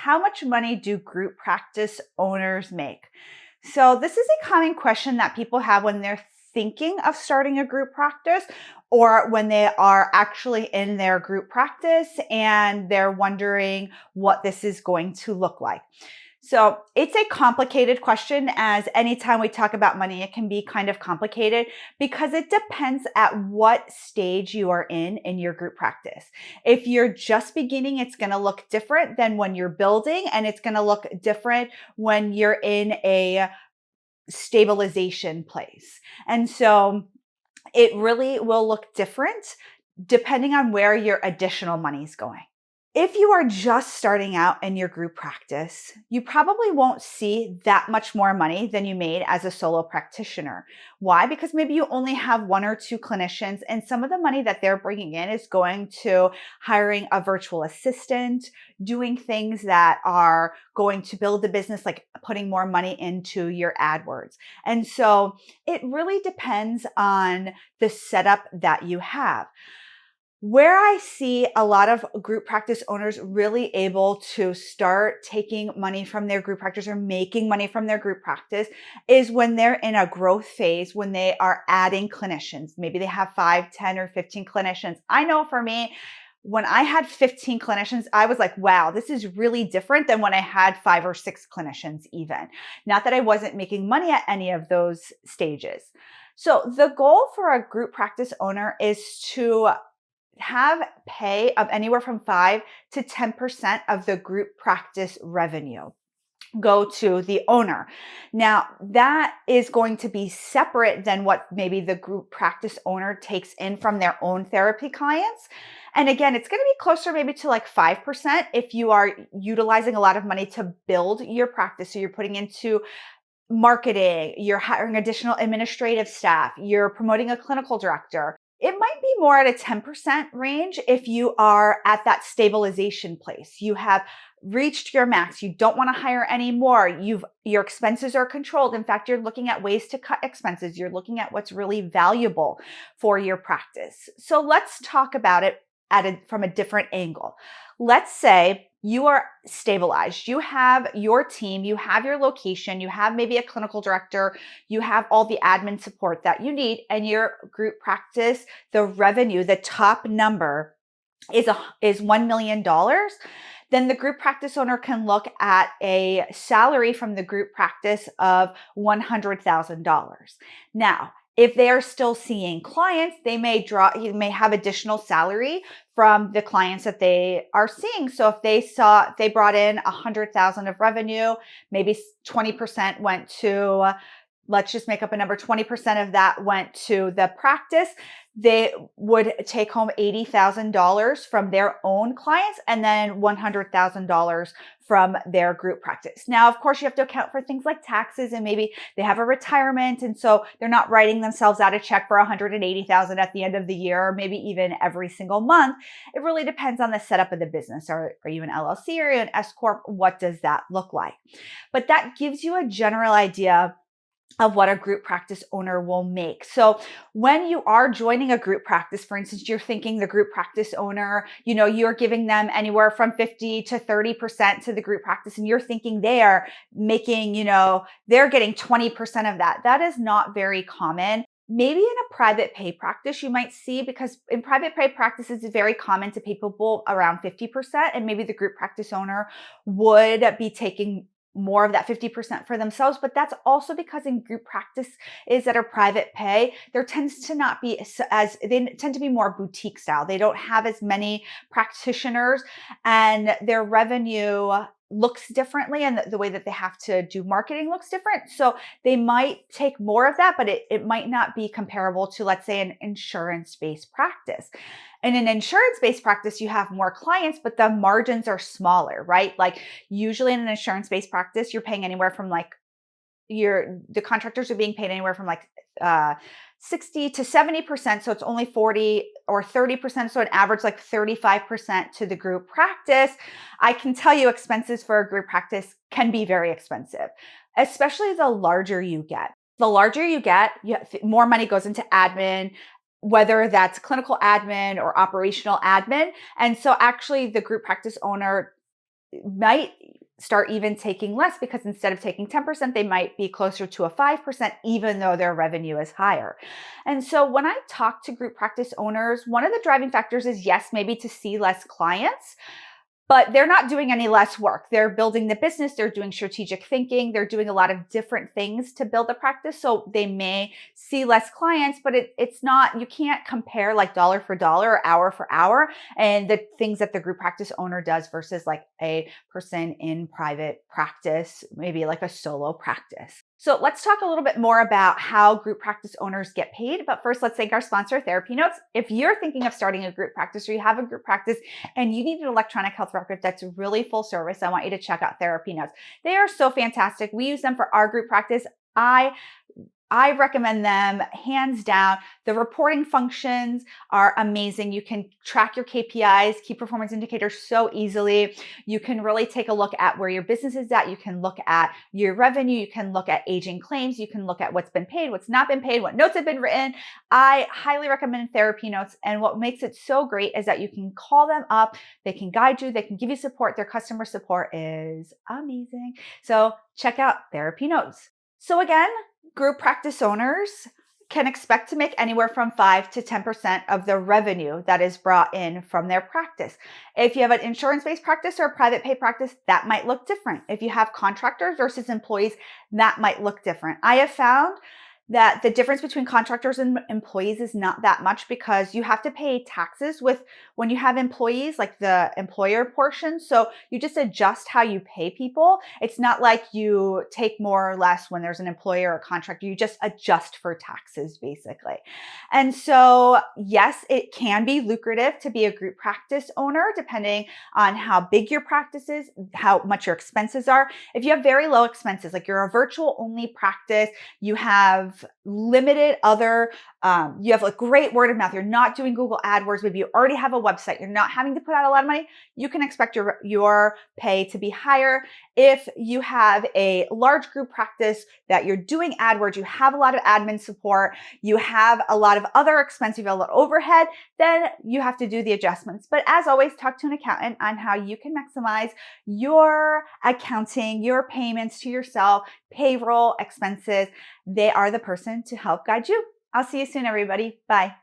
how much money do group practice owners make? So this is a common question that people have when they're thinking of starting a group practice or when they are actually in their group practice and they're wondering what this is going to look like. So it's a complicated question, as anytime we talk about money, it can be kind of complicated because it depends at what stage you are in your group practice. If you're just beginning, it's going to look different than when you're building, and it's going to look different when you're in a stabilization place. And so it really will look different depending on where your additional money is going. If you are just starting out in your group practice, you probably won't see that much more money than you made as a solo practitioner. Why? Because maybe you only have one or two clinicians, and some of the money that they're bringing in is going to hiring a virtual assistant, doing things that are going to build the business, like putting more money into your AdWords. And so it really depends on the setup that you have. Where I see a lot of group practice owners really able to start taking money from their group practice or making money from their group practice is when they're in a growth phase, when they are adding clinicians. Maybe they have 5, 10, or 15 clinicians. I know for me, when I had 15 clinicians, I was like, wow, this is really different than when I had 5 or 6 clinicians even. Not that I wasn't making money at any of those stages. So the goal for a group practice owner is to have pay of anywhere from 5 to 10% of the group practice revenue go to the owner. Now, that is going to be separate than what maybe the group practice owner takes in from their own therapy clients. And again, it's going to be closer maybe to like 5% if you are utilizing a lot of money to build your practice. So you're putting into marketing, you're hiring additional administrative staff, you're promoting a clinical director. It might be more at a 10% range if you are at that stabilization place. You have reached your max. You don't want to hire any more. Your expenses are controlled. In fact, you're looking at ways to cut expenses. You're looking at what's really valuable for your practice. So let's talk about it from a different angle. Let's say you are stabilized. You have your team, you have your location, you have maybe a clinical director, you have all the admin support that you need, and your group practice, the revenue, the top number is $1 million. Then the group practice owner can look at a salary from the group practice of $100,000. Now, if they are still seeing clients, you may have additional salary from the clients that they are seeing. So if they brought in 100,000 of revenue, maybe 20% went to, let's just make up a number, 20% of that went to the practice. They would take home $80,000 from their own clients and then $100,000 from their group practice. Now, of course, you have to account for things like taxes, and maybe they have a retirement, and so they're not writing themselves out a check for $180,000 at the end of the year, or maybe even every single month. It really depends on the setup of the business. Are you an LLC or are you an S Corp? What does that look like? But that gives you a general idea of what a group practice owner will make. So when you are joining a group practice, for instance, you're thinking the group practice owner, you're giving them anywhere from 50 to 30% to the group practice, and you're thinking they are making, they're getting 20% of that. That is not very common. Maybe in a private pay practice, you might see, because in private pay practices, it's very common to pay people around 50%, and maybe the group practice owner would be taking more of that 50% for themselves. But that's also because in group practices that are private pay, there tends to not be they tend to be more boutique style. They don't have as many practitioners, and their revenue looks differently, and the way that they have to do marketing looks different. So they might take more of that, but it might not be comparable to, let's say, an insurance-based practice. In an insurance-based practice, you have more clients, but the margins are smaller, right? Like usually in an insurance-based practice, you're paying anywhere from the contractors are being paid anywhere from 60 to 70%. So it's only 40 or 30%. So an average 35% to the group practice. I can tell you expenses for a group practice can be very expensive, especially the larger you get. The larger you get, more money goes into admin, whether that's clinical admin or operational admin. And so actually the group practice owner might start even taking less, because instead of taking 10%, they might be closer to a 5%, even though their revenue is higher. And so when I talk to group practice owners, one of the driving factors is, yes, maybe to see less clients, but they're not doing any less work. They're building the business. They're doing strategic thinking. They're doing a lot of different things to build the practice. So they may see less clients, but it's not, you can't compare like dollar for dollar or hour for hour and the things that the group practice owner does versus like a person in private practice, maybe like a solo practice. So let's talk a little bit more about how group practice owners get paid. But first, let's thank our sponsor, TherapyNotes. If you're thinking of starting a group practice or you have a group practice and you need an electronic health record that's really full service, I want you to check out TherapyNotes. They are so fantastic. We use them for our group practice. I recommend them hands down. The reporting functions are amazing. You can track your KPIs, key performance indicators, so easily. You can really take a look at where your business is at. You can look at your revenue. You can look at aging claims. You can look at what's been paid, what's not been paid, what notes have been written. I highly recommend TherapyNotes. And what makes it so great is that you can call them up. They can guide you. They can give you support. Their customer support is amazing. So check out TherapyNotes. So again, group practice owners can expect to make anywhere from 5 to 10% of the revenue that is brought in from their practice. If you have an insurance-based practice or a private pay practice, that might look different. If you have contractors versus employees, that might look different. I have found that the difference between contractors and employees is not that much, because you have to pay taxes when you have employees, like the employer portion. So you just adjust how you pay people. It's not like you take more or less when there's an employer or contractor. You just adjust for taxes, basically. And so, yes, it can be lucrative to be a group practice owner, depending on how big your practice is, how much your expenses are. If you have very low expenses, like you're a virtual only practice, you have limited other, you have a great word of mouth, you're not doing Google AdWords, maybe you already have a website, you're not having to put out a lot of money, you can expect your pay to be higher. If you have a large group practice that you're doing AdWords, you have a lot of admin support, you have a lot of other expenses, you have a lot of overhead, then you have to do the adjustments. But as always, talk to an accountant on how you can maximize your accounting, your payments to yourself, payroll, expenses. They are the person to help guide you. I'll see you soon, everybody. Bye.